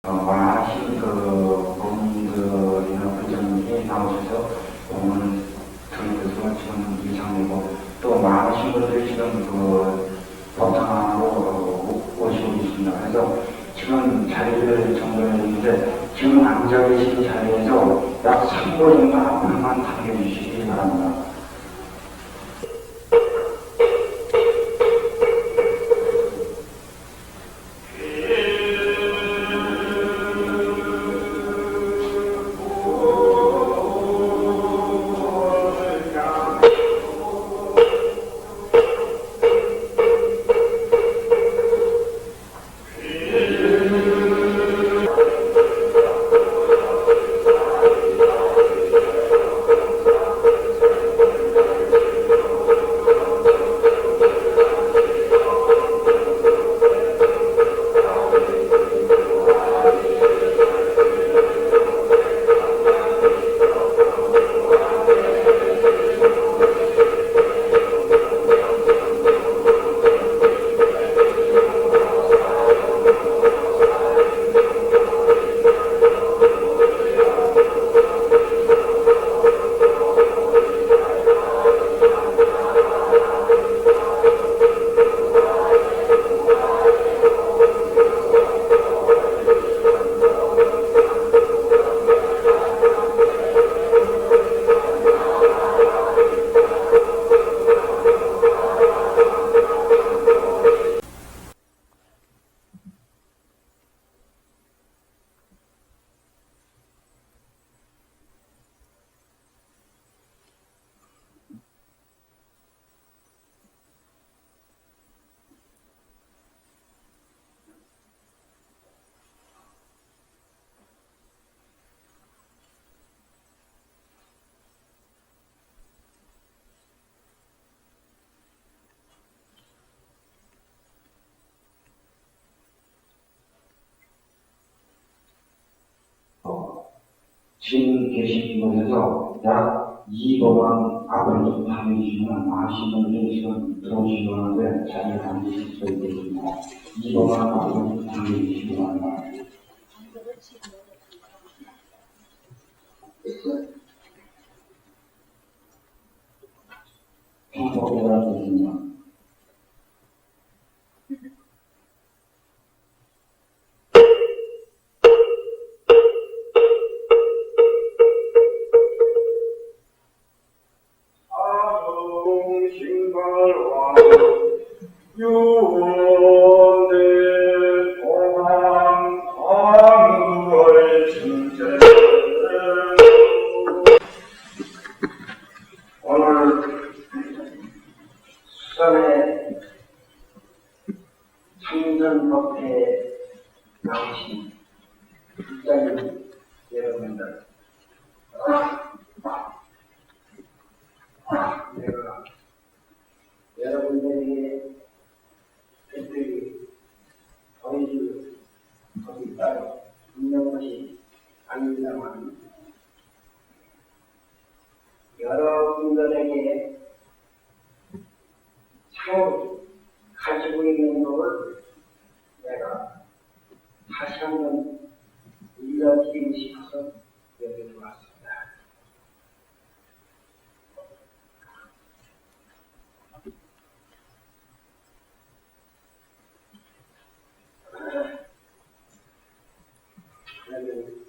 많으신 법률이나 부정이 나오셔서 오늘 들으셔서 지금 이상이고 또 많으신 분들이 지금 법상으로 오시고 있습니다. 그래서 지금 자리를 정리했는데 지금 앉아 계신 자리에서 약 3분 정도 앞으로만 당겨주시기 바랍니다. 지금 계신 분에서 약 2번만 앞으로 좀 당겨주시면 많으신 분들이 지금 들어오시고 하는데 자리에 앉으실 수 있겠습니다. 2번만 앞으로 좀 당겨주시기 바랍니다. 평소보다 좋습니다. 오늘 수산의 참전법회에 나오신 국장님 여러분들, 내가 여러분들에게 특별히 보여줄 것이 따로 있는 것이 아닙니다만 여러분들에게 참 가지고 있는 것을 내가 다시 한번 일러드리고 싶어서 여기 들어왔습니다. 그러면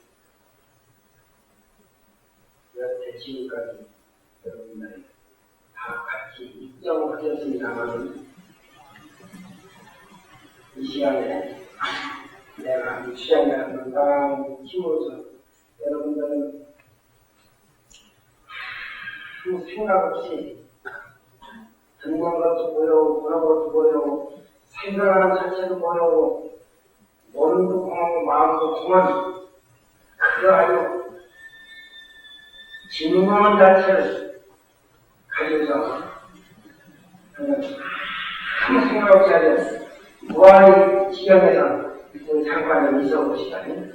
여태 지금까지 여러분들이 다 같이 입정하셨습니다만 이 시간에 내가 주장하는 건강 힘으로서 여러분들은 아무 생각 없이 듣는 것도 보여오고 보는 것도 보여오고 생각하는 자체도 보여오고 몸도 공하고 마음도 공하고 그 아주 진공한 자체를 가지고서 아무 생각 없이 하는 무한의 지경에서 잠깐 있어 보시다니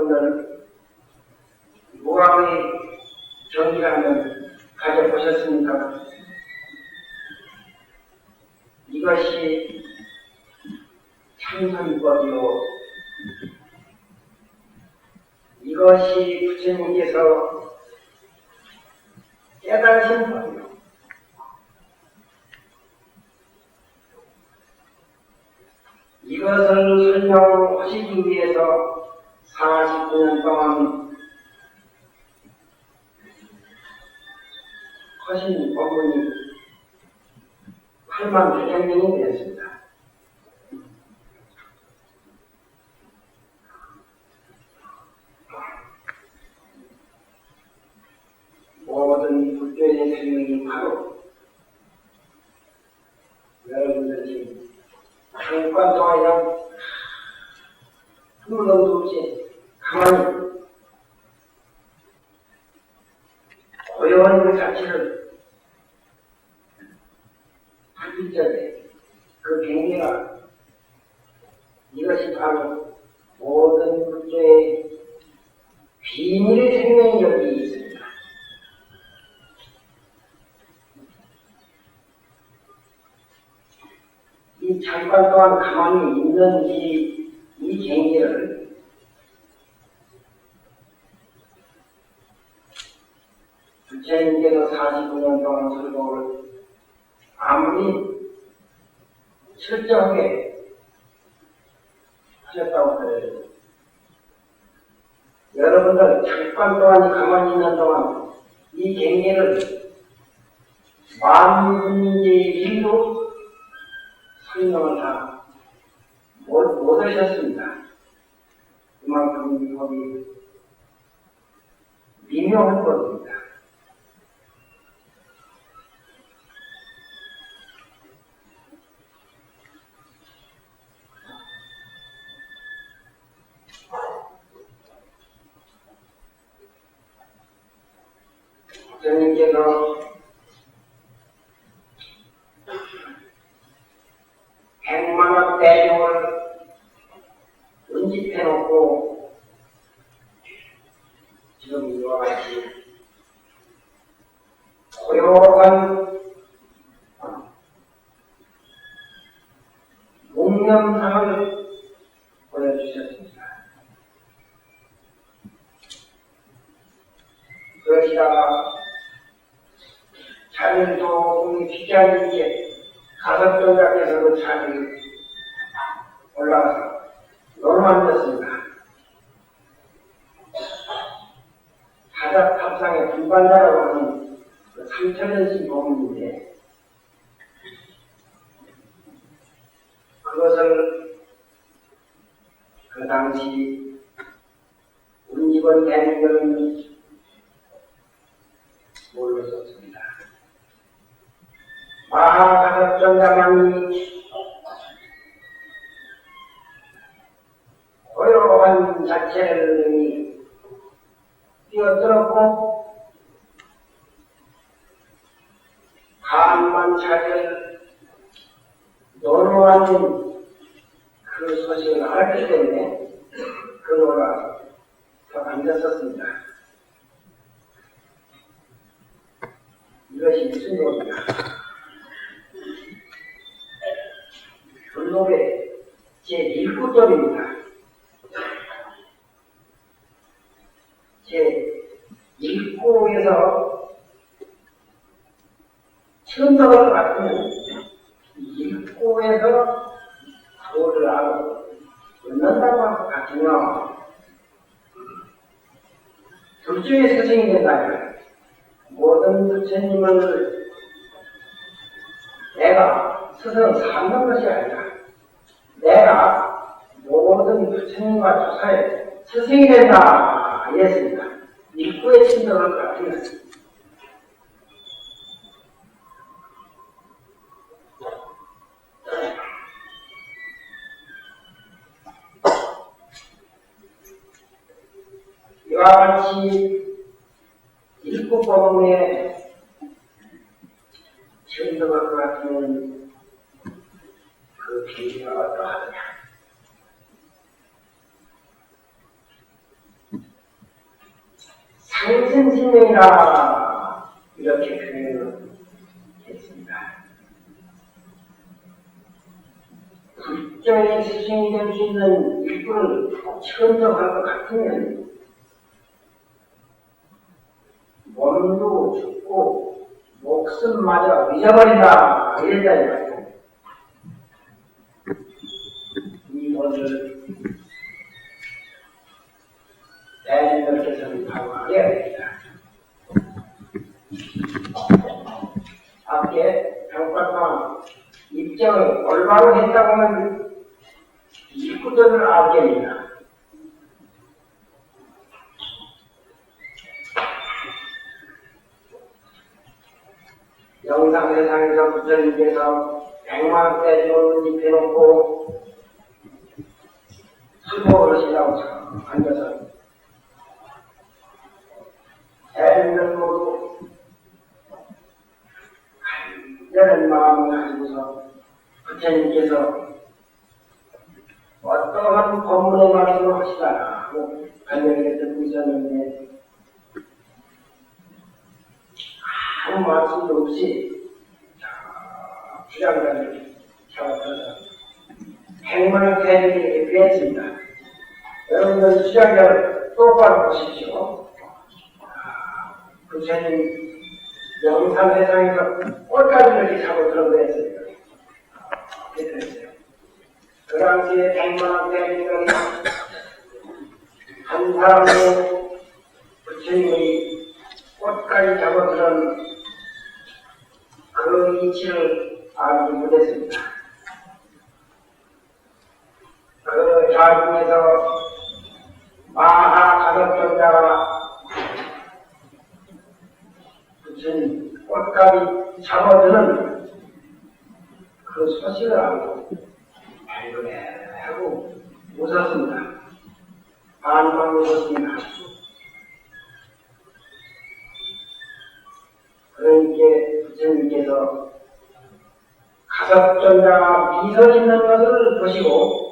여러분들 무왕의 경기라는 가져보셨습니까? 이것이 참선법이요. 이것이 부처님께서 깨달으신 법이요. 이것을 설명하시기 위해서 49년 동안 하신 법문이 8100명이 되었습니다. 모든 불교의 생명이 바로 여러분들이 잠깐 동안이나 아무것도 없이 가만히 고요한 그 자체를 불빛적에 그 경계가 이것이 바로 모든 불교의 비밀의 생명이 여기 있습니다. 이 잠깐 동안 가만히 있는 이 경계를 부처님께서 49년 동안 설법을 아무리 철저하게 하셨다고 그래요. 여러분들 잠깐 동안 가만히 있는 동안 이 경계를 만분의 일도 설명을 다 못 하셨습니다. 그만큼 이 법이 미묘한 법입니다. 부처님께서 100만원 대중을 운집해놓고 지금 이와 같이 고요한 묵념상을 보여주셨습니다. 그러시다가 자연도 우리 뒷자리에 가석동작에서도 자리에 올라가서 너무 앉았습니다. 바닥 탑상의 불반자라고 하는 그 3천연신 법문인데 그것을 그 당시 운집원 대중들은 몰랐었습니다. 마하가석정자만이 고요한 자체를 뛰어들었고 가만 자리를 노노하는 그 소식을 알았기 때문에 그노라 더 앉았었습니다. 이것이 무슨 노입니까? 불록의 제1구절입니다. 제1구에서 처음 나올 것 같으면 1구에서 도를 하고 얻는다고 같으면 둘째의 스승이 된다면 모든 부처님을 내가 스스로 삼는 것이 아니라 내가 모든 부처님과 조사에 스승이 된다 이랬습니다. 입구에 침묵할 것 같으면 이와 같이 일곱 법문에 침묵할 것 같으면 그 비밀이 어떠하느냐. 상생신명이라 이렇게 표현을 했습니다. 불정의 스승이 될 수 있는 일꾼을 천적할 것 같으면 몸도 죽고 목숨마저 잊어버린다 이랬다 이거예요. 이것을 대인들께서는 방어해야 됩니다. 앞에 평가가 입장을 올바로 했다고 하면 일꾼들을 알게 됩니다. 영상 세상에서 부처님께서 100만원대 주문을 입혀놓고 수고하시라고 앉아서 대인들 모두 간절한 마음을 가지고서 부처님께서 어떠한 법문의 말씀을 하시라 하고 간절하게 듣고 있었는데 아무 말씀도 없이 주장자를 잡아들어서 행만을 대중에게 비했습니다. 여러분들 주장자를 똑바로 보십시오. 부처님 영상 세상에서 꽃가루 이렇게 잡아 들어보냈어요. 그랬어요. 그 당시에 100만원 대중이 한 사람의 부처님의 꽃가루 잡아 들은 그 이치를 알지 못했습니다. 그 자중에서 마하 가섭존자가 부처님 꽃가루 잡아드는 그 소식을 알고 발견해 하고 웃었습니다. 반만 웃었습니다. 그러니까 부처님께서 가섭존자가 미소 짓는 것을 보시고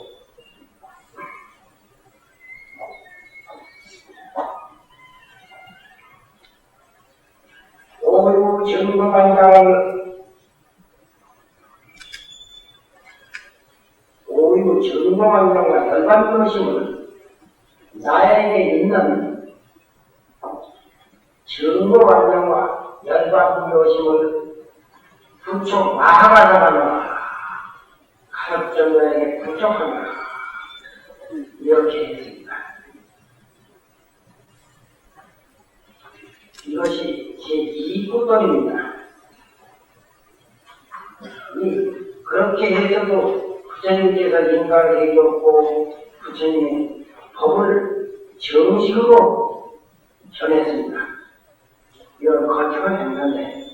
오유 증거반장과 열반표심을 나에게 있는 증거반장과 열반표심을 부촉 마하가사가노라 가섭존자에게 부촉한다 이렇게 했습니다. 이것이 제2부권입니다. 그렇게 해서도 부처님께서 인가를 해줬고 부처님의 법을 정식으로 전했습니다. 이런 거창한 행사인데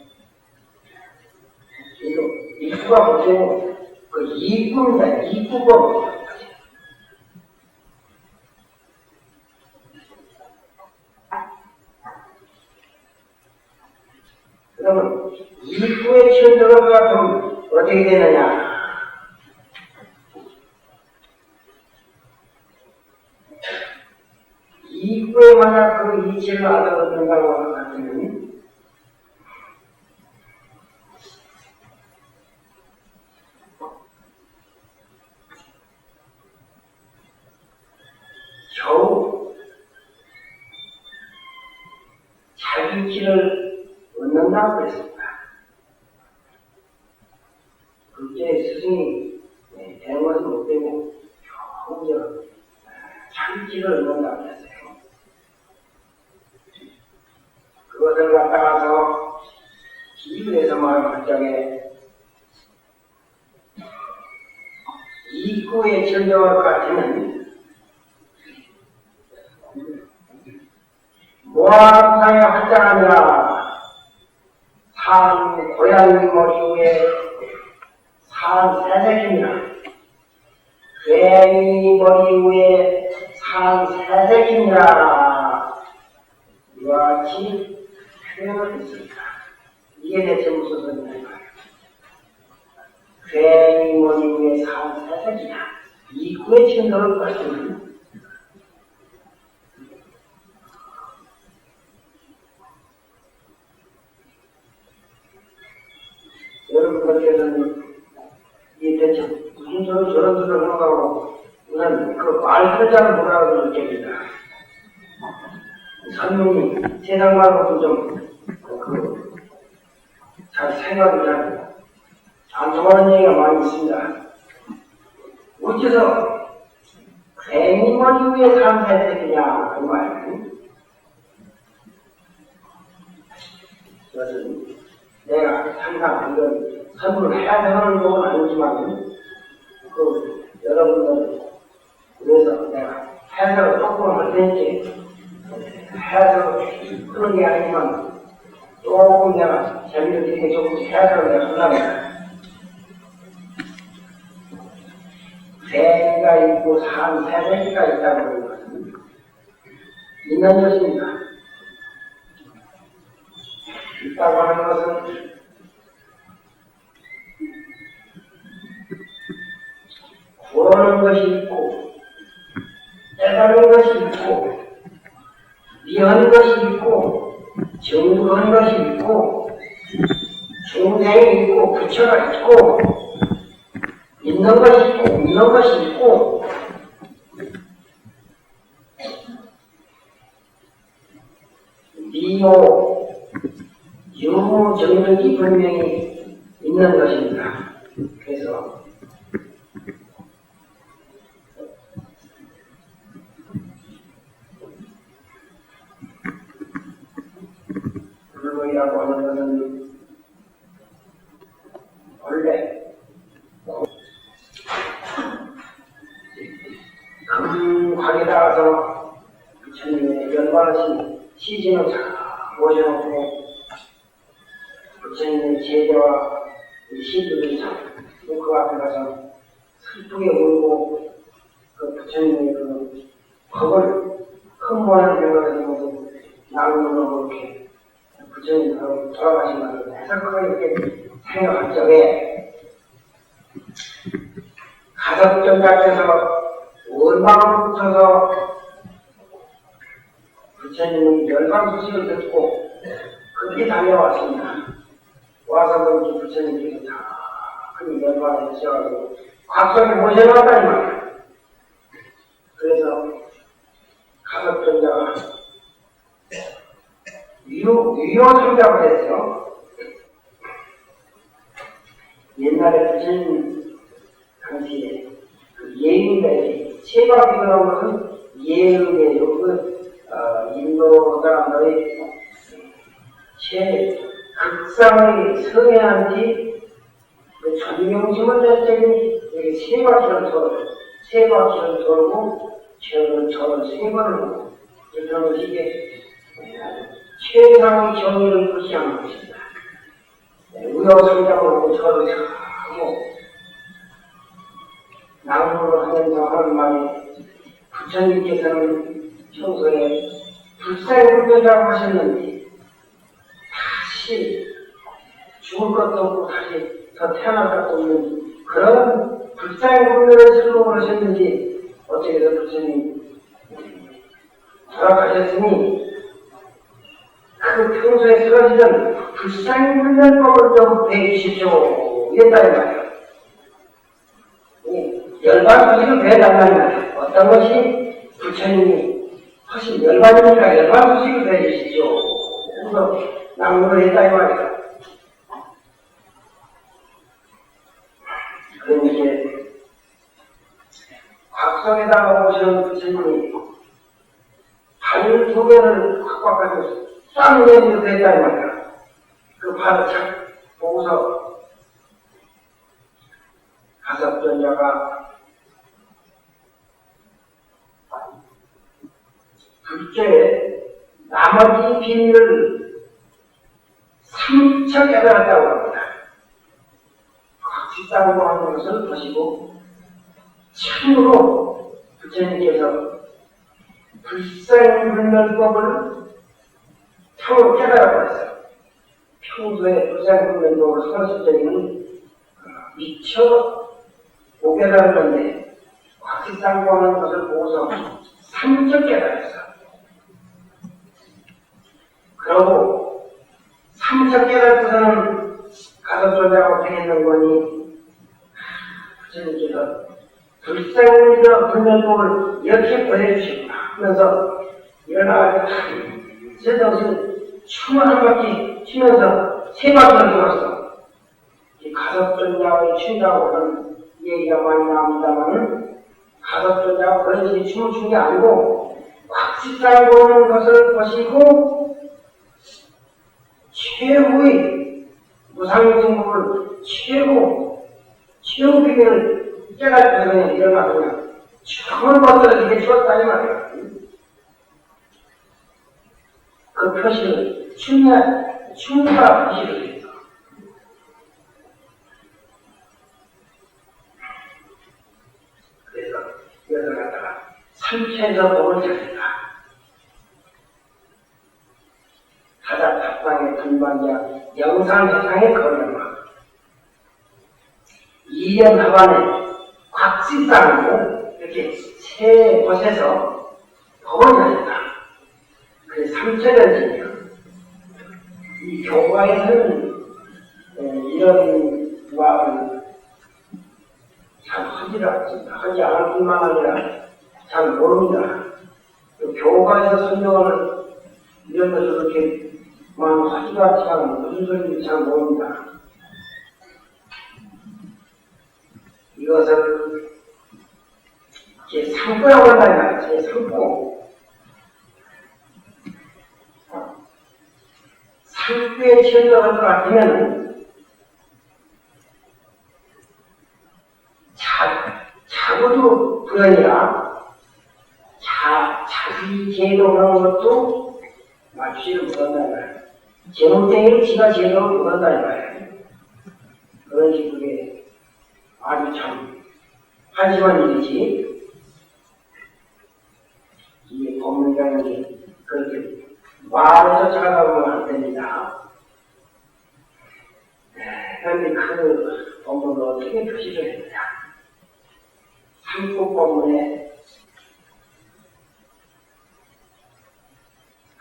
이거 이부가 보세요. 그 이부입니다. 이부법. 그러면 이부의 천도가 그럼 어떻게 되느냐? 이부에 만약 그 이치를 알아듣는다고 하면 겨우 자기 길을 얻는다고 했습니다. 그때 스승이 되는 것은 못 되고 겨우 자기 길을 얻는다고 했어요. 그것을 갖다가서 기부에서 말할 적에 이구의 천정을 같으면 모함상의 한자라니라 산 고양이 머리 위에 산 새새끼니라 괜히 머리 위에 산 새새끼니라 이와 같이 표현을 했습니다. 이게 대체 무슨 소리인가요? 괜히 머리 위에 산 새새끼냐 이구의 천정을 같으면 여러분들께서는 이 대체 무슨 소리 저런 소리를 하는 거고 우선 그 말하자는 뭐라고 느낍니다. 선생님이 세상 말고도 좀 잘 생각이 잘 안 통하는 얘기가 많이 있습니다. 어째서 괜히만 위해 삶 선택이냐 그 말이에요. 그것은 내가 항상 이런 선물을 해야 되는 건 아니지만 여러분들 그래서 내가 해석을 조금 할 테니까 해석을 그런 게 아니지만 조금 내가 재미를 듣게 조금씩 해석을 내가 한답니다. 세계가 있고 세계가 있다고 하는 것은 있는 것입니다. 있다고 하는 것은 구하는 것이 있고 깨달은 것이 있고 미하는 것이 있고 정도하는 것이 있고 중생이 있고 부처가 있고 있는 것이 있고 없는 것이 있고 미호 유무 정력이 분명히 있는 것입니다. 그래서 불명이라고 하는 것은 원래 큰 관에 따라서 부처님의 연관하신 시즌을 잘 모셔놓고 부처님의 제자와 시들을 그 앞에 가서 슬프게 울고 그 부처님의 그 법을 큰 모양을 생각해서 나누는 그렇게 부처님 돌아가신 것을 해석하게 이렇게 생각할 적에 가석정자께서 원망을 붙여서 부처님은 열반 소식을 듣고 그렇게 달려왔습니다. 와서 그 부처님께서 큰 열반을 지어가지고 각성에 모셔놨다니 말이에요. 그래서 가석정자가 위로성자가 됐어요. 옛날에 부처님 당시에 그 예의인데 세바기라는 것은 예의인데요. 인도 사람들이 극상의 성애한테 그 존경심을 자체는 세 바퀴를 돌고 저를 세 번을 보고 그런 것이 이게 최상의 정의를 표시하는 것입니다. 우여성장으로 저를 하고 나무를 하면서 하는 말이 부처님께서는 평소에 불사의불교라고 하셨는데 다시 죽을 것도 없고 다시 더 태어날 것도 없는 그런 불사의불교를 설명을 하셨는지 어떻게든 부처님 돌아가셨으니 그 평소에 쓰러지던 불사의불교법을 좀 배우십시오 이랬다는 말이에요. 열반 소식을 배워달라는 말이에요. 어떤 것이 부처님이 훨씬 열반이니까 열반 소식을 배워주십시오. 그래서 낭문을 했다 이 말이에요. 그럼 이제 각성에다가 오시는 부처님이 발 두 개를 확 가지고 싹 내밀어 했다 이 말이에요. 그 발을 착 보고서 가섭전자가 불교의 나머지 비밀을 삼척 깨달았다고 합니다. 각시쌍고 하는 것을 보시고 참으로 부처님께서 불상불멸법을 참으로 깨달아버렸어요. 평소에 불상불멸법을 하셨을 때는 미처 못 깨달았는데 각시쌍고 하는 것을 보고서 삼척 깨달았어요. 그러고 삼척 깨달고서는 가서 가섭존자고 되겠는 거니 부처님께서 불생물이여 불멸법을 이렇게 보내주시구나 하면서 일어나가지고 세상에서 춤을 한 바퀴 추면서 세 바퀴를 돌았어. 이 가섭존자의 춘다고 하는 얘기가 많이 나옵니다만은 가섭존자가 그런 식의 춤을 춘 게 아니고 곽지살 보는 것을 보시고 최후의 무상증법을 최후 비밀을 깨달을 때는 일어나면 처음 것들을 이렇게 추었다 이 말이야. 그 표시를 춤과 표시를 했어. 그래서 이것을 갖다가 삼천에서 법을 찾는다. 가장 탑방의 분반자 영상세상의 거명마 2년 하반에 곽지땅으로 이렇게 세 곳에서 법을 찾는다. 그래서 삼천년이냐. 이 교과에서는 이런 말을 잘 하지 않을 뿐만 아니라 잘 모릅니다. 교과에서 설명하는 이런 것을 그렇게 하지도 않지 않으면 무슨 소리인지 잘 모릅니다. 이것을 제3구라고 한다 이 말이야. 제3구. 3구에 취연적할 것 같으면 자고도 불안이라 자기 제도하는 것도 맞추지를 못한다 이 말이야. 제목쟁이를 지가 제도를 못한다 이 말이야. 그런 식으로 아주 참 한심한 일이지. 이 법문이라는 게 그렇게 말에서 찾아보면 안 됩니다. 그런데 그 법문을 어떻게 표시를 했느냐. 삼국 법문의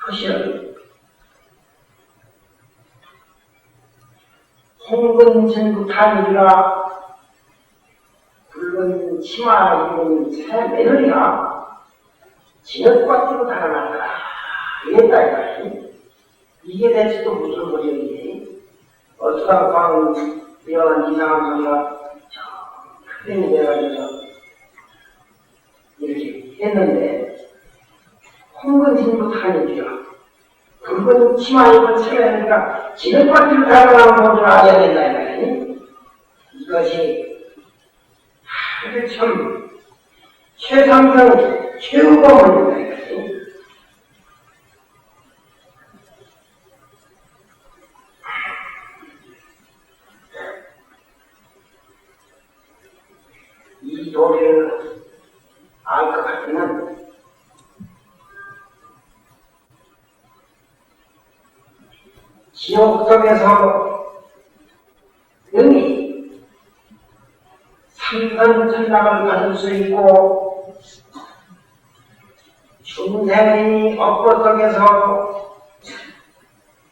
표시를 홍근전국탄이라 붉은 치마 입은 새 며느리가 진흙밭으로 달아났다. 이랬다 이거야. 이게 대체 또 무슨 소리인지 어쩌다 방은 이런 이상한 소리가 크게 내가지고 이렇게 했는데 홍근전국탄이라 붉은 치마 입은 새 며느리가 진흙밭으로 달아나는 것을 알아야 된다 이거야. 이것이 아주 참 최상경 최후법문이다 이거지. 이 도리를 알 것 같으면 지옥 속에서 능히 삼선천당을 받을 수 있고 중생이 업보 속에서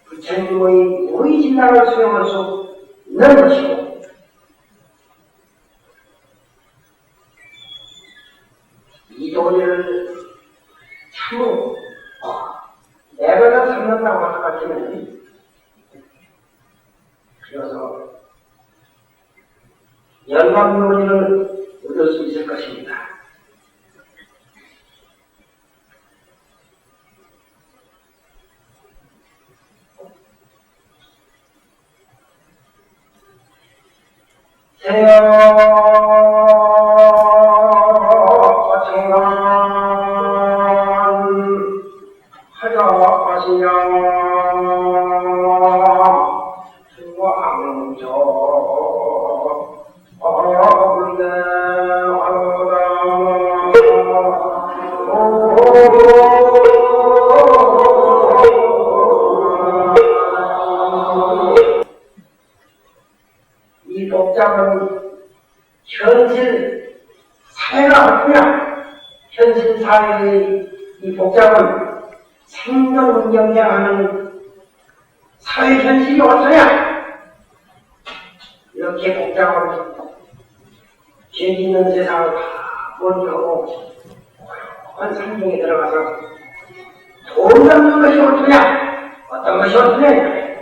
부처님의 무의진당을 수용할 수 있는 것이고 이 도리를 참으로 내가 삼는다고 할 것 같으면 그래서 열반론리를 얻을 수 있을 것입니다. 이 복잡은 현실 사회가 어떠냐? 현실 사회의 이 복잡은 생존 경쟁하는 사회 현실이 어떠냐? 이렇게 복잡한 죄 짓는 세상을 다 멀리하고 고요한 산중에 들어가서 돈 잡는 것이 옳으냐 어떤 것이 옳으냐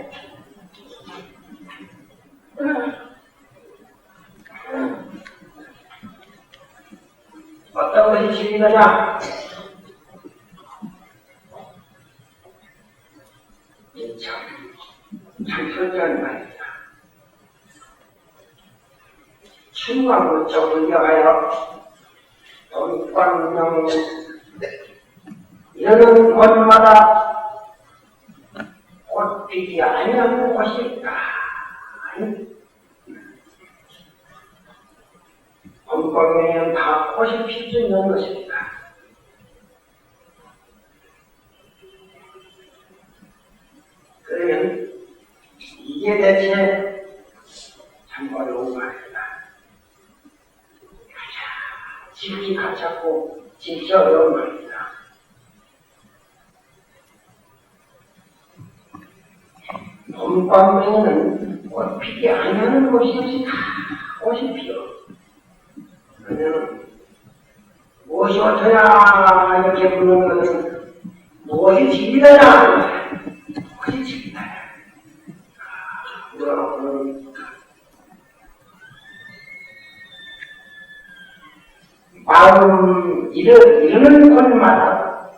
어떤 것이 진리느냐 참 철저한 말입니다. 충광물적을 위하여 돈광명 이러는 곳마다 꽃피지 아니하는 곳이 있다. 돈광명은 다 꽃이 필 수 있는 것입니다. 그러면 이게 대체 참 어려운 말입니다. 가장 지기 가찮고 지기 어려운 말입니다. 봄밤에는 꽃 피지 아니하는 곳이 없이 다 꽃이 피어. 그러면 무엇이 어떠냐 이렇게 부르는 것은 무엇이 진리다냐 무엇이 진리다냐 물어놓고는 마음 이르는 곳마다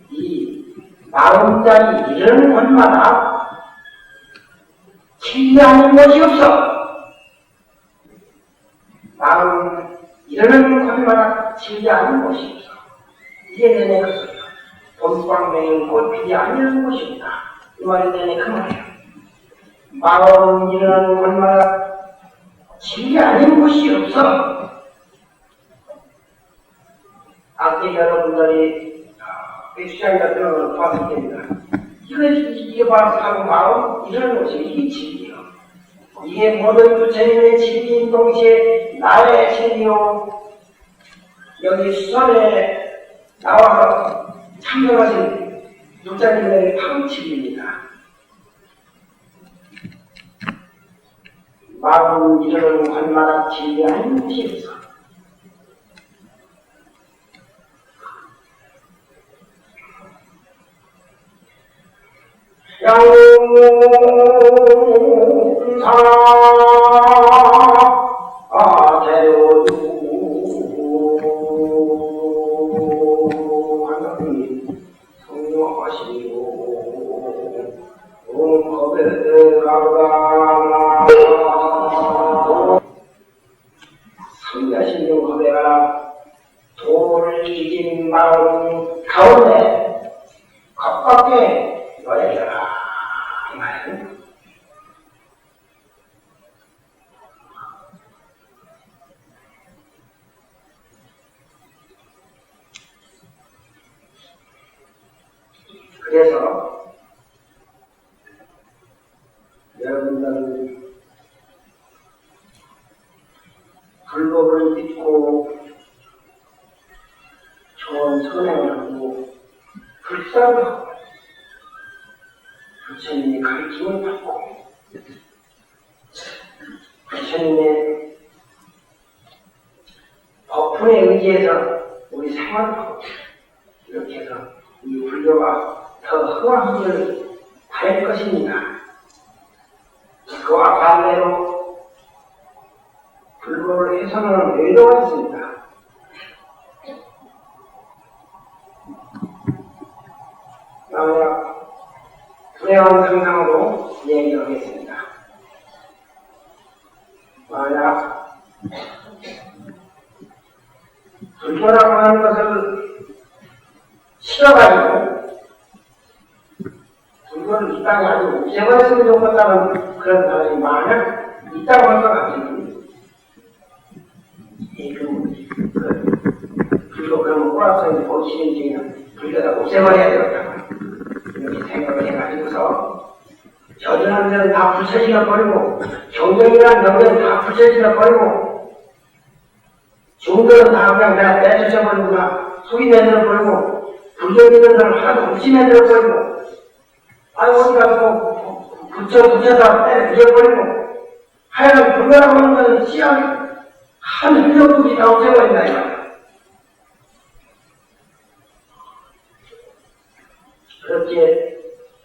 이 마음자리 이르는 곳마다 진리하는 것이 없어. 마음 이르는 곳마다 진리하는 것이 없어. 이게 내내 그 소리야. 봄광명은 꽃피지 아니하는 것이 없다. 이 말이 내내 그 말이야. 마음 이르는 곳마다 진리 아닌 것이 없어. 아까 여러분들이 시장에 같은 걸 봤을 때입니다. 이게 바로 마음 이르는 것이 이게 진리요. 이게 모든 부처님의 진리인 동시에 나의 진리요. 여기 수선에 나와서 참여하신 육자님의 파우치입니다. 마음 이르는 곳마다 진리 아닌 것이 없어. 영사 대오주 하나님 성령하시고 거베가가 성자신용 거베가 돌이긴 마음 가운데 가깝게 너에게라 이 말은 그래서 여러분들은 불법을 믿고 좋은 선행을 하고 불쌍을 하고 부처님의 가르침을 받고 부처님의 법훈에 의지해서 우리 생활을 하고 이렇게 해서 이 불교가 더 흥황을 할 것입니다. 그와 반대로 불교를 해서는 외도가 있습니다. 만약 불행한 상상으로 얘기하겠습니다. 만약 불교라고 하는 것을 싫어가지고 불교를 이 땅에 아주 없애버렸으면 좋겠다는 그런 사람이 만약 있다고 할 것 같으면 불교 그러면 꼬락서니 보시는 중에는 불교다 없애버려야 되겠다고 이렇게 생각을 해가지고서 저주하는 데는 다 부처지가 버리고 경전이라는 경전은 다 부처지가 버리고 중들은 다 그냥 내가 내쫓아버리구나 속이 내들어버리고 불교 믿는 사람 하나도 없이 내들어버리고 아니 어디 가서 부처다 때려버리고 하여간 불교라고 하는 것은 씨앗 한 흔적도 다 없애버린다 이 말이야. 그렇게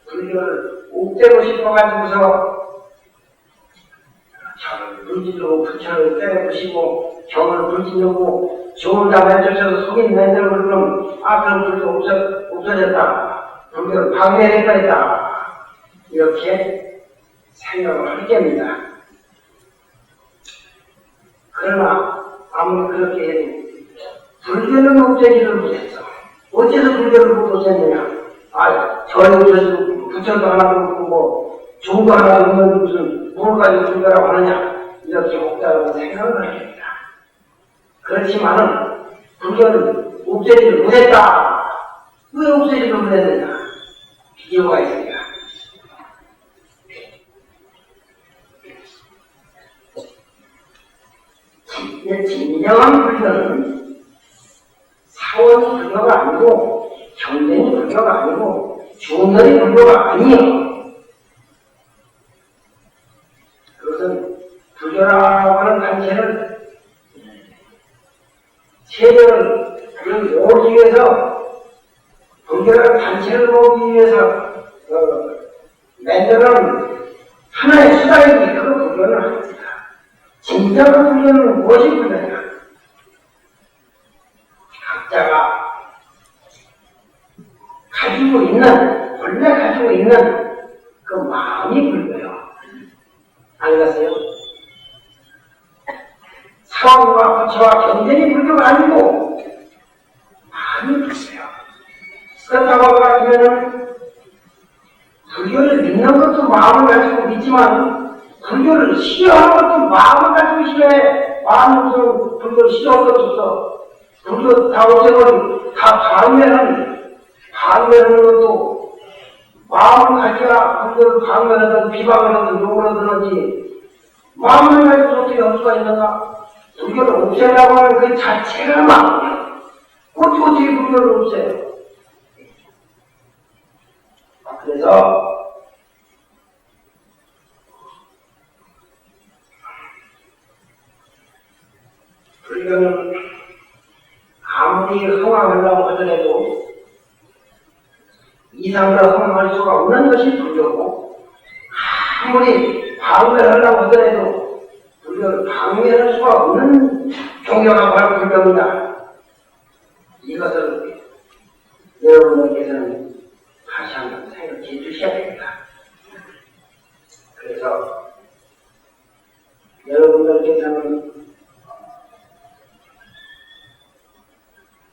불교를 옥죄고 싶어가지고서 저를 불질르고 부처를 때려부시고 경을 불질르고 좋은 답을 해주셔서 속인 맨들을 그럼 그럼 불교 없어졌다. 불교를 방해했다 했다. 이렇게 생각을 할 겁니다. 그러나 아무리 그렇게 해도 불교는 없애지를 못했어. 어째서 불교를 못 없앴느냐? 저희 없어지고 부처도 하나 없고 뭐 종도 하나 없는 무슨 무엇까지 불교라고 하느냐? 이렇게 없다고 생각을 합니다. 그렇지만은 불교는 없애지를 못했다. 왜 없애지를 못했느냐? 비교가 있습니다. 진정한 불교는 사원 불교가 아니고 경전이 불교가 아니고 중론이 불교가 아니에요. 그것은 불교라고 하는 단체를 세계를 모으기 위해서 불교라는 단체를 모으기 위해서 만드는 하나의 수단이지 그 불교는 아닙니다. 진정한 불교는 무엇이 불교냐? 각자가 가지고 있는, 원래 가지고 있는 그 마음이 불교예요. 알겠어요? 사원과 부처와 경전이 불교가 아니고 마음이 불교예요. 그렇다고 하면은 불교를 믿는 것도 마음을 가지고 믿지만 불교를 싫어하는 것도 마음을 가지고 싫어해. 마음은 무슨 불교를 싫어할 것도 없어. 불교 다 없애버리고 다 반면하는 것도 마음을 가져야 불교를 반면하든 비방을 하든 욕을 하든지 마음을 가지고 어떻게 할 수가 있는가? 불교를 없애라고 하는 그 자체가 마음이야. 어떻게 불교를 없애요? 그래서 불교는 아무리 흥황하려고 하더라도 이상으로 흥황할 수가 없는 것이 불교고 아무리 방면하려고 하더라도 불교를 방면할 수가 없는 종교가 바로 불교입니다. 이것을 여러분들께서는 다시 한번 생각해 주셔야 됩니다. 그래서 여러분들께서는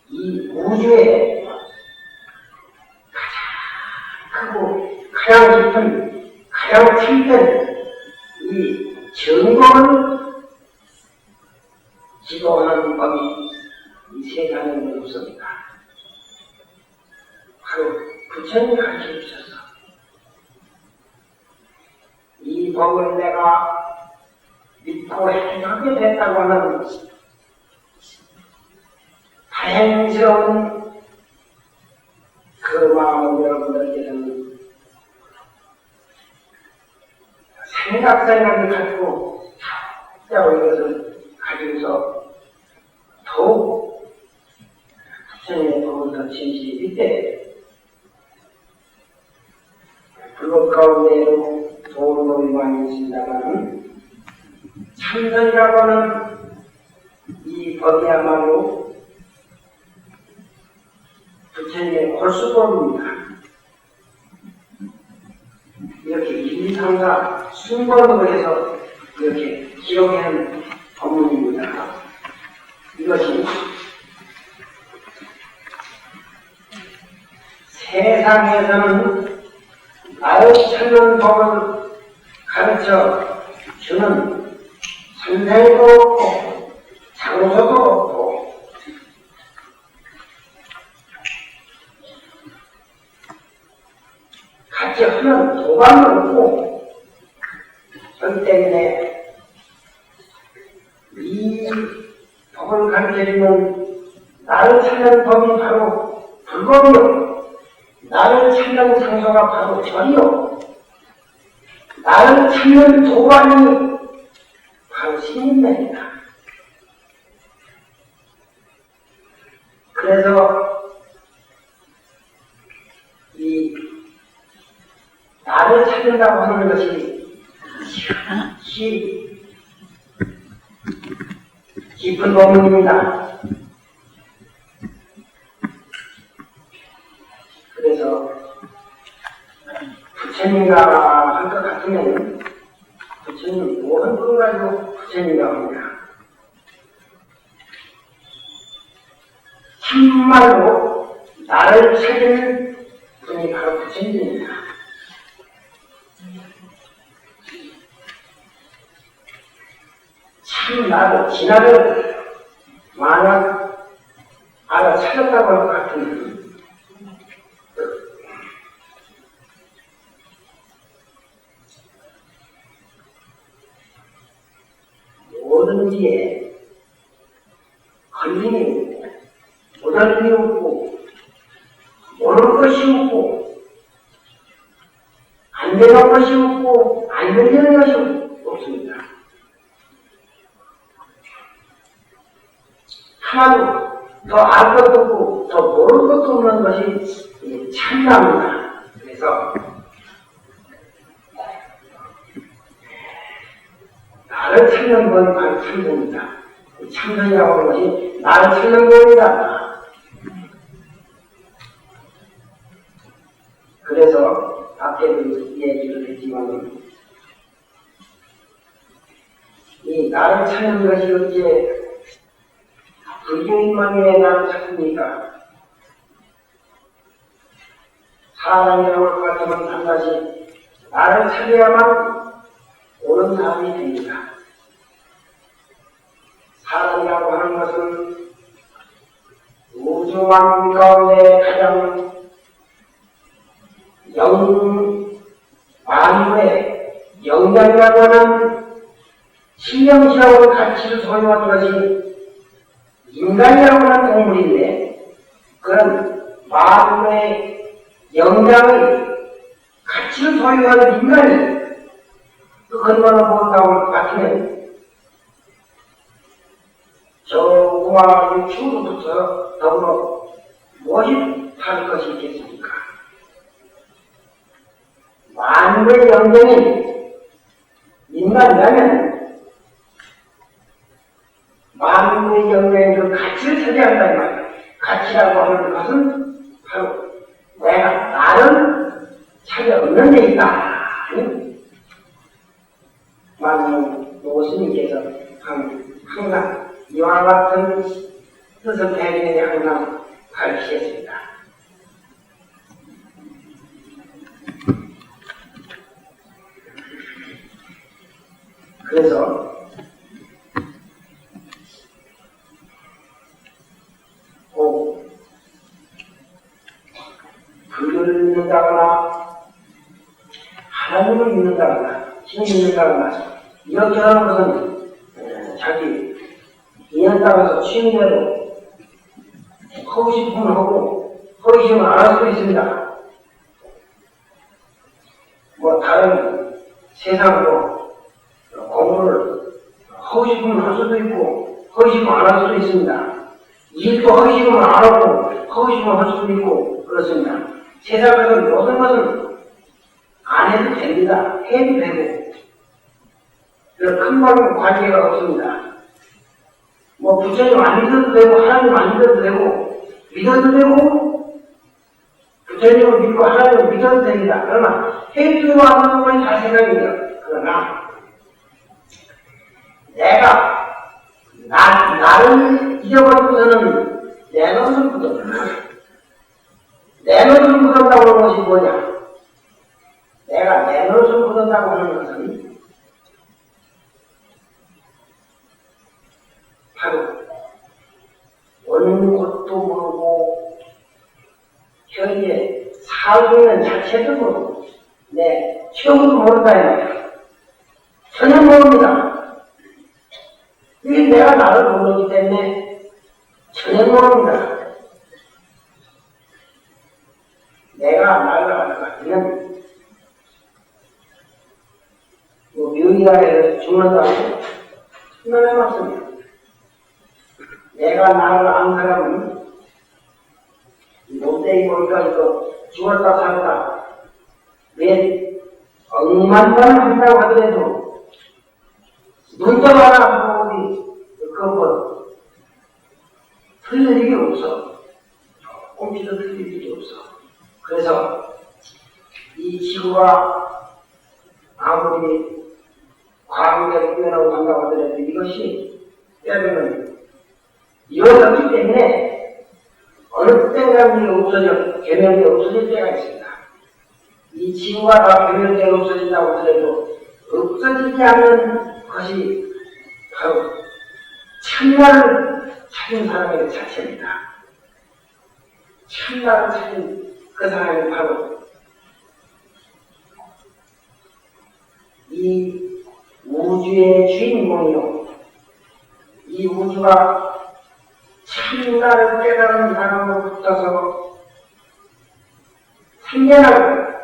이 우주에 가장 크고 가장 깊은 가장 깊은 이 정법을 지도하는 법이 이 세상에는 없습니다. 바로 부처님이 가르쳐 주셔서 이 법을 내가 믿고 행하게 됐다고 하는 다행스러운 그 마음을 여러분들께서는 생각을 가지고 자꾸 이것을 가지고서 더욱 부처님의 법을 더 진실히 믿되 불법 가운데에도 좋은 놈이 많이 있습니다만 참선이라고 하는 이 법이야말로 부처님의 홀수법입니다. 이렇게 1, 2, 3, 4 순번으로 해서 이렇게 기록한 법문입니다. 이것이 세상에서는 나를 찾는 법을 가르쳐 주는 선생도 없고 장소도 없고 같이 하는 도감도 없고 그렇기 때문에 이 법을 가르쳐주는 나를 찾는 법이 바로 불법이요 나를 찾는 장소가 바로 절이요 나를 찾는 도감이 바로 신인들이다. 그래서 이 나를 찾는다고 하는 것이 깊은 법문입니다. 그래서 부처님이라 할 것 같으면 부처님 모든 걸 가지고 부처님이라고 합니다. 참말로 나를 찾는 분이 바로 부처님입니다. 참 나를 진화를 만약 알아차렸다고 할 것 같으면 뭐든지에 걸림이 못할 일이 없고 모를 것이 없고 안 되는 것이 없고 안 되는 것이 없습니다. 하나도 더 알 것도 없고 더 모를 것도 없는 것이 참나입니다. 그래서 나를 찾는 건 바로 참선입니다. 참선이라고 하는 것이 나를 찾는 겁니다. 그래서 앞에도 얘기를 했지만 이 나를 찾는 것이 어째 불교인만이 나를 찾습니까? 사람이라고 할 것 같으면 반드시 나를 찾아야만 옳은 사람이 됩니다. 사람이라고 하는 것은 우주만 가운데 가장 만물의 영장이라고 하는 신령시라고 가치를 소유한 것이 인간이라고 하는 동물인데 그런 만물의 영장의 가치를 소유하는 인간이 그 근본을 본다고 할 것 같으면 저와 육축으로부터 더불어 무엇이 다를 것이 있겠습니까? 만물의 영장이 인간이라면 만물의 영장의 그 가치를 차지한다 이 말이야. 가치라고 하는 것은 바로 내가 나를 찾아 얻는 데 있다. 마지막 노스님께서 항상 이와 같은 뜻을 배경에 항상 가르치셨습니다. 그래서 꼭 불교를 믿는다거나 하나님을 믿는다거나 신을 믿는다거나 이렇게 하는 것은 자기 인연 따라서 취임대로 하고 싶으면 하고 하기 싫으면 안 할 수도 있습니다. 뭐 다른 세상으로 공부를 하고 싶으면 할 수도 있고 하기 싫으면 안 할 수도 있습니다. 일도 하기 싫으면 안 하고 하고 싶으면 할 수도 있고 그렇습니다. 세상에서 모든 것은 안 해도 됩니다. 해도 되고 큰 관계가 없습니다. 뭐 부처님 안 믿어도 되고 하나님 안 믿어도 되고 믿어도 되고 부처님을 믿고 하나님을 믿어도 됩니다. 그러나 해도 안 하는 건 자세상이에요. 그러나 내가 나를 잊어버리고서는 내 것을 묻어둔다. 내 것을 묻어둔다고 하는 것이 뭐냐? 내가 내 것을 묻어둔다고 하는 것은 바로 어느 곳도 모르고 현재 살고 있는 자체도 모르고 내 처음도 모른다 이 말이야. 전혀 모릅니다. 이게 내가 나를 모르기 때문에 전혀 모릅니다. 내가 나를 알 것 같으면 뭐 묘이라 해서 죽는다고 하나님의 말씀이야. 내가 나를 안 사람은 못되게 보니까 이거 죽었다 살았다 왜 억만만 한다고 하더라도 눈떠 하나 보고 그거 틀릴 일이 없어. 조금씩도 틀릴 일이 없어. 그래서 이 지구가 아무리 과학이 뛰어나고 한다고 하더라도 이것이 때로는 이어졌기 때문에 어느 때가 없어져, 개념이 없어질 때가 있습니다. 이 지구가 다 개념이 없어진다고 하더라도 없어지지 않는 것이 바로 참나를 찾은 사람의 자체입니다. 참나를 찾은 그 사람이 바로 이 우주의 주인공이요. 이 우주가 참나를 깨달은 사람으로 붙어서 생겨나고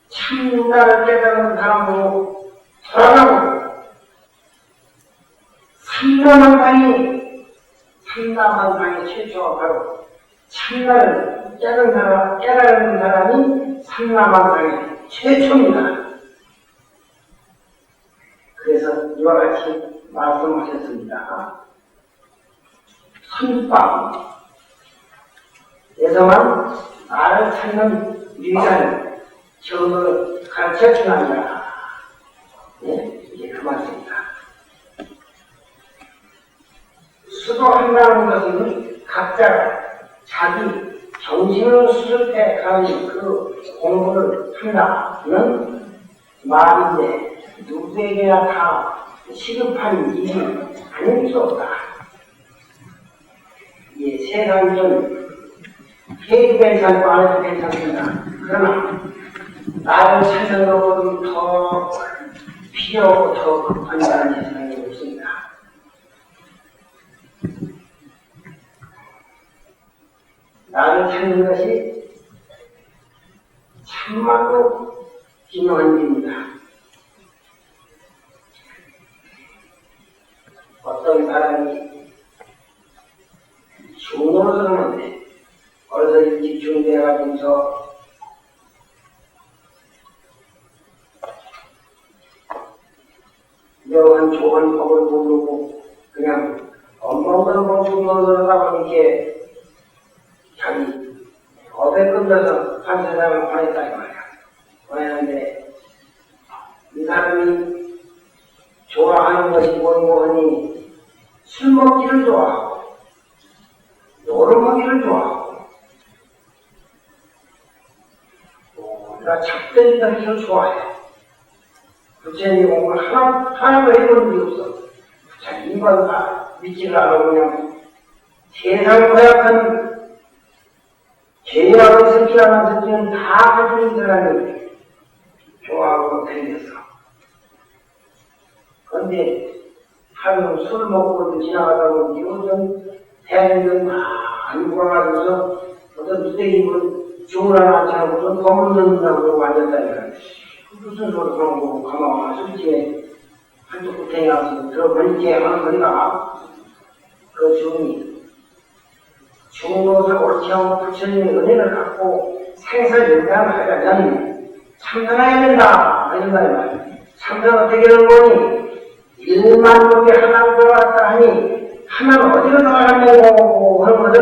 참나를 깨달은 사람으로 돌아가고 삼라만상의 최초가 바로 참나를 깨달은 사람이 삼라만상의 최초입니다. 그래서 이와 같이 말씀하셨습니다. 선방에서만 나를 찾는 유일한 정을 가르쳐주나이다. 네, 이게 그 말씀입니다. 수도한다는 것은 각자가 자기 정신을 수습해 가는 그 공부를 한다는 말인데 누구에게나 다 시급한 일이 아닐 수 없다. 예, 세상은 해도 괜찮고 안 해도 괜찮습니다. 그러나 나를 찾는 것보다 더 필요하고 더 급한다는 세상이 없습니다. 나를 찾는 것이 참말로 중요한 일입니다. 어떤 사람이 중노릇을 하는데 어디서 일찍 중대해가면서 묘한 좋은 법을 모르고 그냥 엉망덩망 중노릇을 하다 보니까 자기 업에 끌려서 한 세상을 보냈다 이 말이야. 보냈는데 이 사람이 좋아하는 것이 뭐니 술 먹기를 좋아하고 노름 먹기를 좋아하고 우리가 작전이 되기를 좋아해. 부처님 공부를 하나도 해본 적이 없어. 자, 이건 다 믿지를 않고 그냥 세상 고약한 죄악을 생기라는 생기는 다 가지고 있더라는 좋아하고 다녔어. 그런데 하루 술 먹고 지나가다 보니 어떤 대중들 안 구워가지고서 어떤 무대기분 주문하나 앉혀놓고서 검을 넣는다고 앉았다니까. 무슨 소리 그런 거 가만 술집에 한쪽 구탱이 와서 들어보니까 하는 거니까 그 주문이 중노를 옳지 않고 부처님의 은혜를 갖고 생사연대함을 하려면 참선해야 된다. 이런 말이야. 참선 어떻게 하는 거니? 1만 놈이 하나로 들어갔다 하니 하나는 어디로 들어가냐고 하는 것을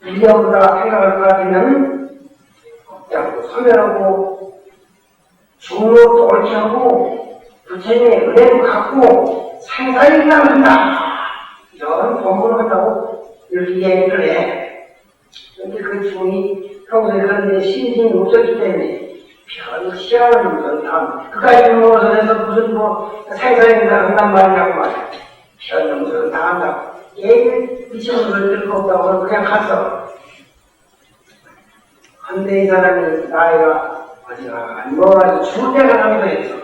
인력으로다가 생각할 것 같으면 그냥 소멸하고 중노도 옳지 않고 부처님의 은혜를 갖고 생사연대함을 한다. 이런 공부를 한다고 이렇게 얘기를 해. 그런데 그 중이 평소에 그런 데 신심이 없었기 때문에 별 시험을 못한다. 그까지 먹어서 해서 무슨 생사연대를 한단 말이냐고 말이야. 별 놈들은 다 한다고. 얘기 미친놈을 들고 없다고 그냥 갔어. 근데 이 사람이 나이가 어디가 안 먹어가지고 죽을 때가 나기도 했어.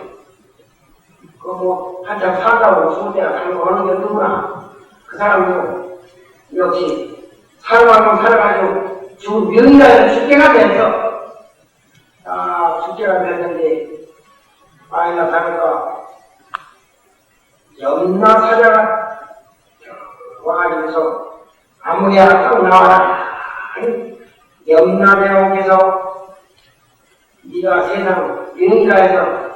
그 한참 살다고 죽을 때가 살고 하는 게 누구나. 그 사람도 역시 살만큼 살아가지고 죽은 명이라 죽게가 됐어. 죽게가 됐는데 아이나 다를까 염라 사자가 와가지고서 아무개야 딱 나와라. 염라대왕께서 네가 세상 명이라 해서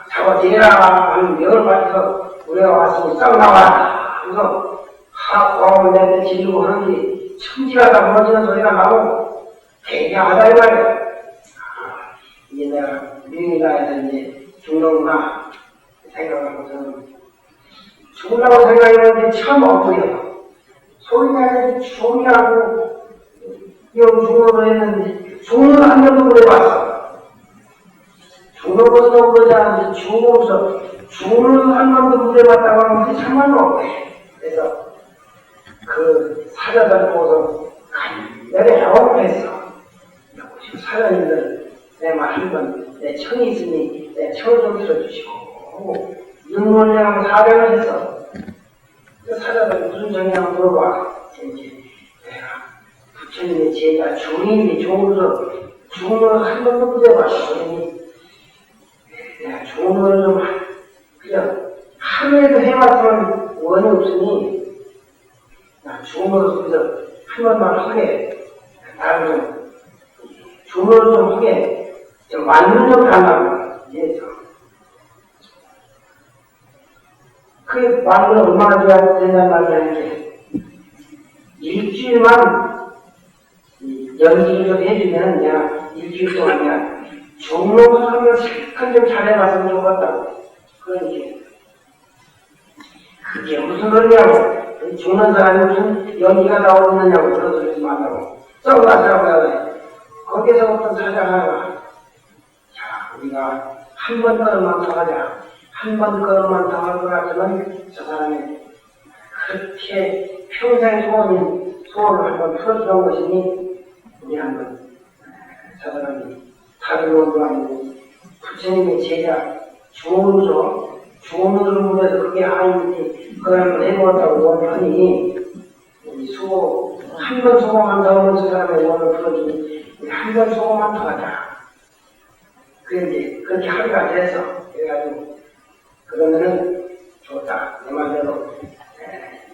잡아들여라 하는 명을 받아서 우리가 왔으니 싹 나와라. 그래서 하고 내한테 지르고 하는 게 천지가 다 무너지는 소리가 나고 굉장하다 이 말이야. 이제 내가 명이라 해서 이제 죽는구나 생각하고서는 죽으려고 생각했는데 참 엉뚱해요. 소리가 조용히하고 여기 죽어도 했는데 죽는 한 번도 못 해봤어. 죽는 것도 그러지 않는데 죽어서 죽는 한 번도 못 해봤다고 하면 그게 참말로 없네. 그래서 그 사자들 보고서 간절히 애원했어. 사자님들 내 말 한 번 내 청이 있으니 내 청을 좀 들어주시고 하고 눈물이랑 사명을 했어. 그 사자들 무슨 정이냐고 물어봐. 이제 내가 부처님의 제자 중인이 좋으서 중을 한 번도 못 해봤어. 내가 중을 좀 그냥 하루에도 해봤으면 원이 없으니 나 중으로 그래서 한 번만 하게 나를 좀 중으로 좀 하게 좀 만든 좀 달라고 해서 그 만두는 얼마나 줘야 된단 말이야. 일주일만 연기를 좀 해주면 내가 일주일 동안 그냥 중로부터 실컷 좀 잘해봤으면 좋겠다고. 그러니까 그게 무슨 소리냐고. 죽는 사람이 무슨 연기가 나오느냐고 그런 소리 좀 한다고. 썩어가시라고 해야 돼. 거기서 어떤 사자가 자 우리가 한 번 걸음만 더 하자. 한 번 걸음만 더 할 것 같으면 저 사람이 그렇게 평생 소원을 한번 풀어주는 것이니 우리 한번 저 사람이 다른 것도 아니고 부처님의 제자 중원으로 문에서 그게 아닌지 그걸 한번 해보았다고 원하니 우리 수고 한 번 소원만 더 하면 저 사람의 원을 풀어주니 우리 한 번 소원만 더 하자. 그런데 그렇게 하루가 됐어. 그래가지고 그러면은 좋다. 내 말대로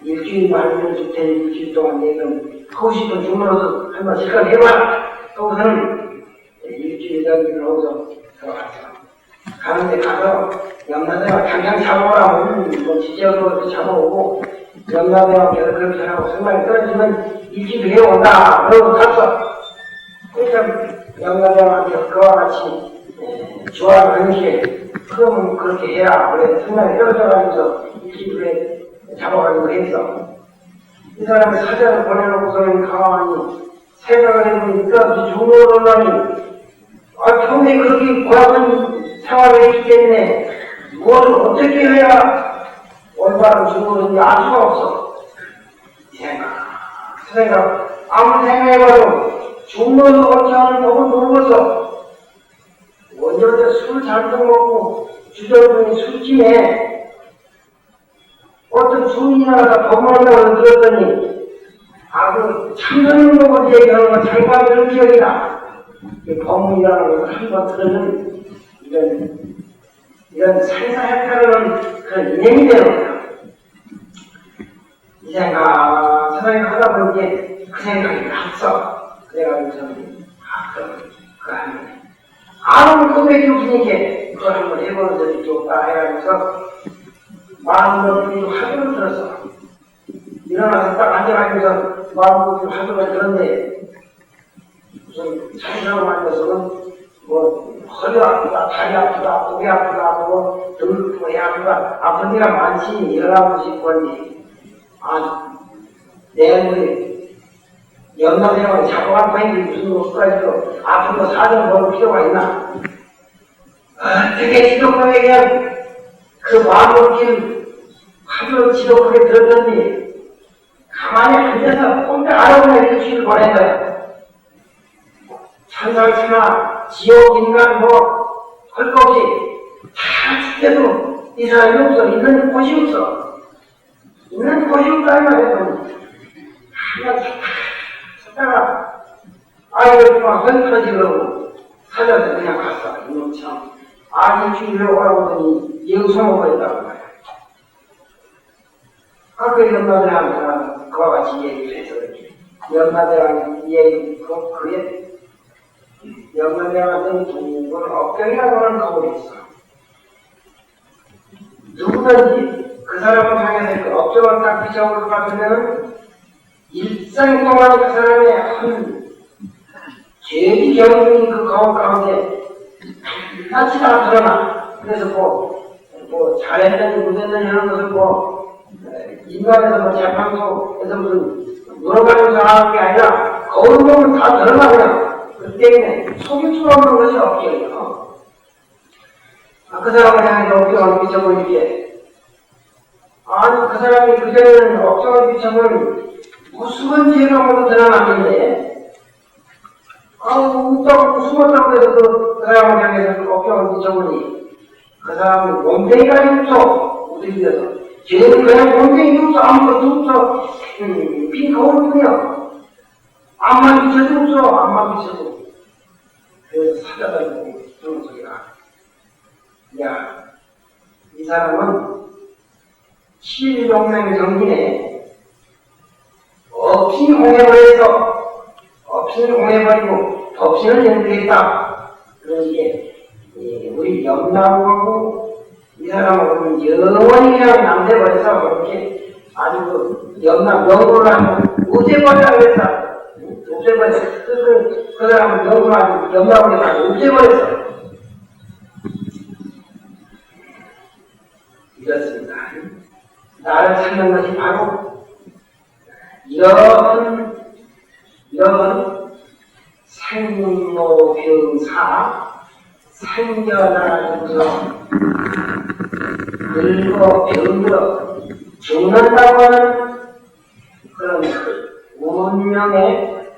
일주일 만으로 줄 테니 일주일 동안 내가 하고 싶은 주문으로서 한번 실컷 해봐. 그러고서는 일주일 전기를 하고서 들어갔어. 가는데 가서 염라대왕 당장 잡아오라고 뭐 지적으로 잡아오고 염라대왕께서 그렇게 하라고 생각이 떨어지면 일주일 해온다. 그러고 갔어. 그러니까 염라대왕한테 그와 같이 좋아하는 게 그러면 그렇게 해라. 그래 생각이 떨어져가지고서 일주일에 잡아가지고 했어. 이 사람이 사자를 보내놓고서는 가만히 생각을 해보니까 중요한 논란이 평소에 그렇게 고약한 생활을 했기 때문에 무엇을 어떻게 해야 올바른 중요한지 알 수가 없어. 이 생각 아무리 생각해봐도 중요한 어떻게 하는 법을 모르겠어. 먼저 술 잔뜩 먹고 주저분이 술집에 어떤 주인이나가 법문한다고 들었더니 그 참선인법을 얘기하는 건 장관 그런 기억이 나. 이 법문이라는 것을 한번 들으면 이런 살살하는 그런 인연이 되는 거야. 이 생각 세상에 하다 보니 그 생각이 났어. 그래가지고 저는 그거 하면 아무 고백이 없으니까 그걸 한번 해보는 적이 좋다 해가지고서 마음먹기로 하도를 들었어. 일어나서 딱 앉아가지고서 마음먹기로 하도를 들었는데 무슨 자신하고 앉아서는 뭐 허리 아프다, 다리 아프다, 목이 아프다, 뭐 등, 배 아프다, 아픈 데가 많지 일어나고 싶었니. 내일 연락대왕이 잡아갖고 있는데 무슨 옷까지도 아픈 거 사정 먹을 필요가 있나? 어떻게 지독하게 그냥 그 마음먹기를 하도 지독하게 들었는데 가만히 앉아서 꼼짝 안 하고 일주일을 보낸 거야. 천상천하 지옥인간 할 것 없이 다 죽게도 이 사람이 없어. 있는 곳이 없어. 있는 곳이 없다 이 말이야. 하다가 아이를 막 헐떡지려고 살려서 그냥 갔어. 이놈 참 일주일에 오라고 하더니 영성을 했다고 말이야. 그 연마대왕 그와 같이 얘기를 해서 연마대왕 얘기 그의 연마대왕한테는 둥근 억경이라고 하는 거울이 있어. 누구든지 그 사람을 향해서 그 억경을 딱 비춰볼 것 같으면 일생 동안 그 사람의 한 죄기 경륜이 그 거울 가운데 낯이 다 드러나. 그래서 뭐 잘했든 못했든 이런 것을 인간에서 재판소에서 무슨 물어가면서 하는 게 아니라 거울 보면 다 드러나고요. 그렇기 때문에 속일 수 없는 것이 없겠요. 그 사람을 향해서 억경을 비춰보이기에 아니 그 사람이 그전에는 억경을 비춰보면 무수한 죄가 모두 드러났는데 웃다고 숨었다고 해서 그 사람을 향해서 그 억경을 비춰보니 그 사람은 몸뚱이가 없어. 우리에서 죄는 그냥 몸뚱이 없어. 아무것도 없어. 빈 거울뿐이야. 앞만 비춰도 없어. 앞만 비춰도. 그래서 찾아다니고 주는 소리가 야, 이 사람은 7용맹 정진에 없인 공해을 해서 없인 공해버리고 덮신을 연구했다. 그러니까 우리 염나무하고 이 사람하고는 영원히 그냥 남대버려서 그렇게 아주 그 명구를 하고 없애버리라고 했다. 없애버렸어. 그 사람은 명구를 하고 염나무를 하고 없애버렸어. 이렇습니다. 나를 찾는 것이 바로 이런 생로병사 생겨나가지고서 늙어 병들어 죽는다고 하는 그런 운명의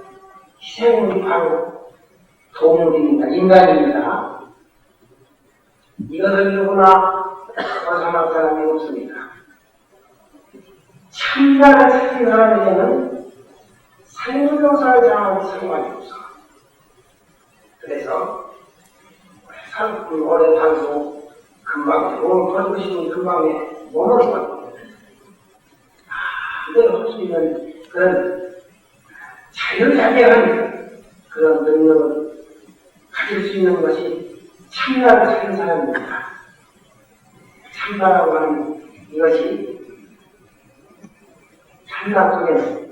희생이 바로 동물입니다. 인간입니다. 이것을 누구나 벗어날 사람이 없습니다. 참나를 찾은 사람에게는 생로병사를 당하고 상관이 없어. 그래서 오래 살고 금방 돈을 벌고 싶은 금방에 원을 받고 그대로 할 수 있는 그런 자유자재한 그런 능력을 가질 수 있는 것이 참나를 찾는 사람입니다. 참나라고 하는 이것이 참나 속에는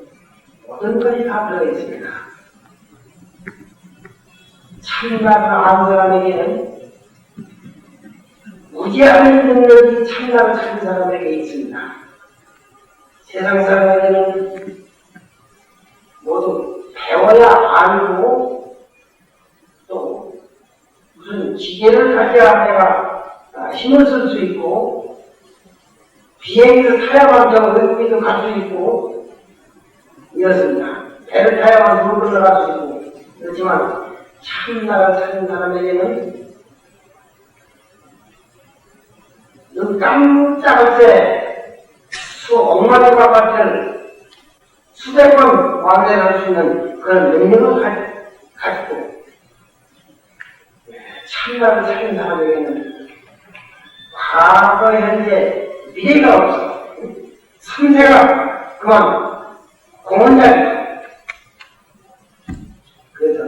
모든 것이 다 들어있습니다. 참나를 아는 사람에게는 무지한 능력이 참나를 찾는 사람에게 있습니다. 세상 사람에게는 모두 배워야 알고 또 무슨 지혜를 가져야 내가 힘을 쓸 수 있고 비행기를 타야만 저 외국인도 갈 수 있고 이렇습니다. 배를 타야만 물을 건너갈 수 있고 그렇지만 참나를 찾는 사람에게는 눈 깜짝할 때 수억만의 바깥을 수백번 왕래할 수 있는 그런 능력을 가지고 참나를 찾는 사람에게는 과거, 현재, 미래가 없어. 삼세가 그만 공헌자리다. 그래서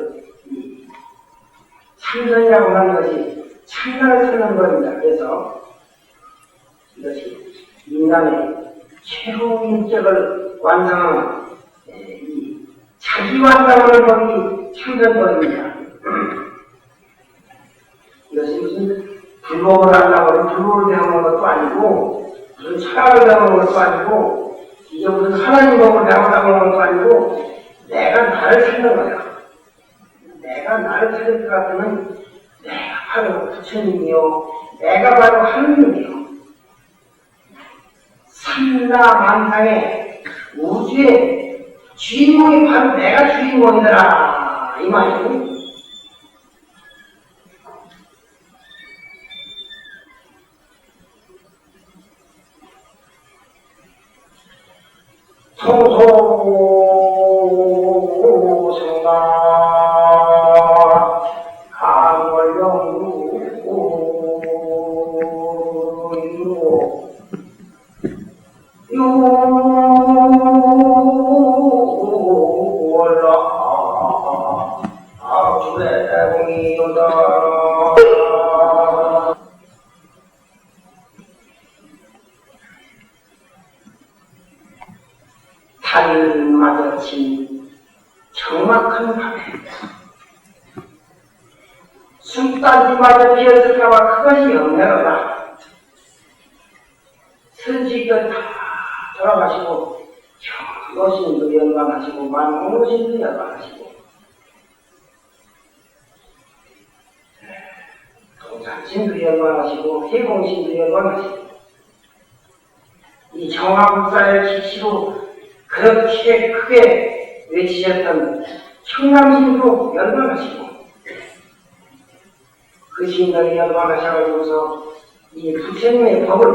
이 참선이라고 하는 것이 참나를 찾는 겁니다. 그래서 이것이 인간의 최후 인격을 완성하는 이 자기 완성하는 법이 참선법입니다. 이것이 무슨 불법을 하려고 하면 불법을 배우는 것도 아니고 무슨 철학을 배우는 것도 아니고 이게 무슨 하나님 법을 배우려고 하는 것도 아니고 내가 나를 찾는 거야. 내가 나를 찾을 것 같으면 내가 바로 부처님이요 내가 바로 하느님이요 삼라만상의 우주의 주인공이 바로 내가 주인공이더라 이 말이에요. 통소성가 강월영루 거친 정막한 밤에 숲단지마저 피었을까봐 그것이 염려로다. 선지껏 다 돌아가시고 노신도 연관하시고 만공노신도 연관하시고 동산신도 연관하시고 해공신도 연관하시고 이 정화불사의 기치로 그렇게 크게 외치셨던 청남신도 연관하시고 그 신들이 연관하셔가지고서 이 부처님의 법을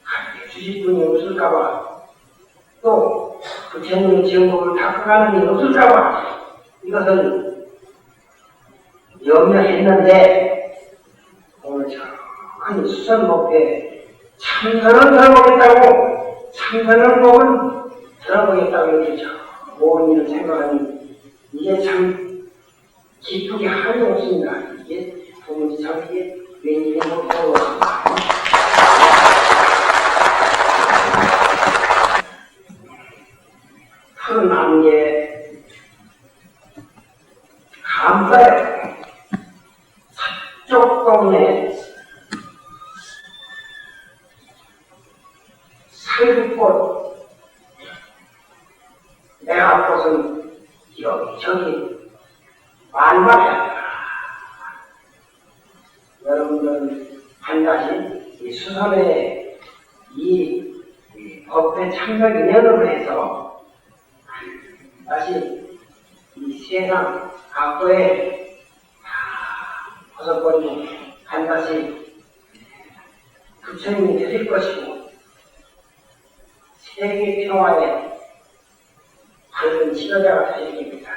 가르쳐 주실 분이 없을까봐 또 부처님의 정법을 닦아가는 일이 없을까봐 이것을 염려했는데 오늘 큰 수선목에 참선을 들어보겠다고 참선을 목은 들어보겠다고 이렇게 모든 일을 생각하니 이게 참 기쁘게 한이 없습니다. 이게 도무지 참 이게 웬일이 못하고 푸른 안개 감사해 서쪽 동네 살구꽃 내 앞곳은 여기저기 만만해. 여러분들은 반드시 이 수선의 이 법회 참석 인연으로 해서 다시 이 세상 악도에 다 벗어버리고 반드시 부처님이 되실 것이고 세계 평화의 밝은 지도자가 되실 겁니다.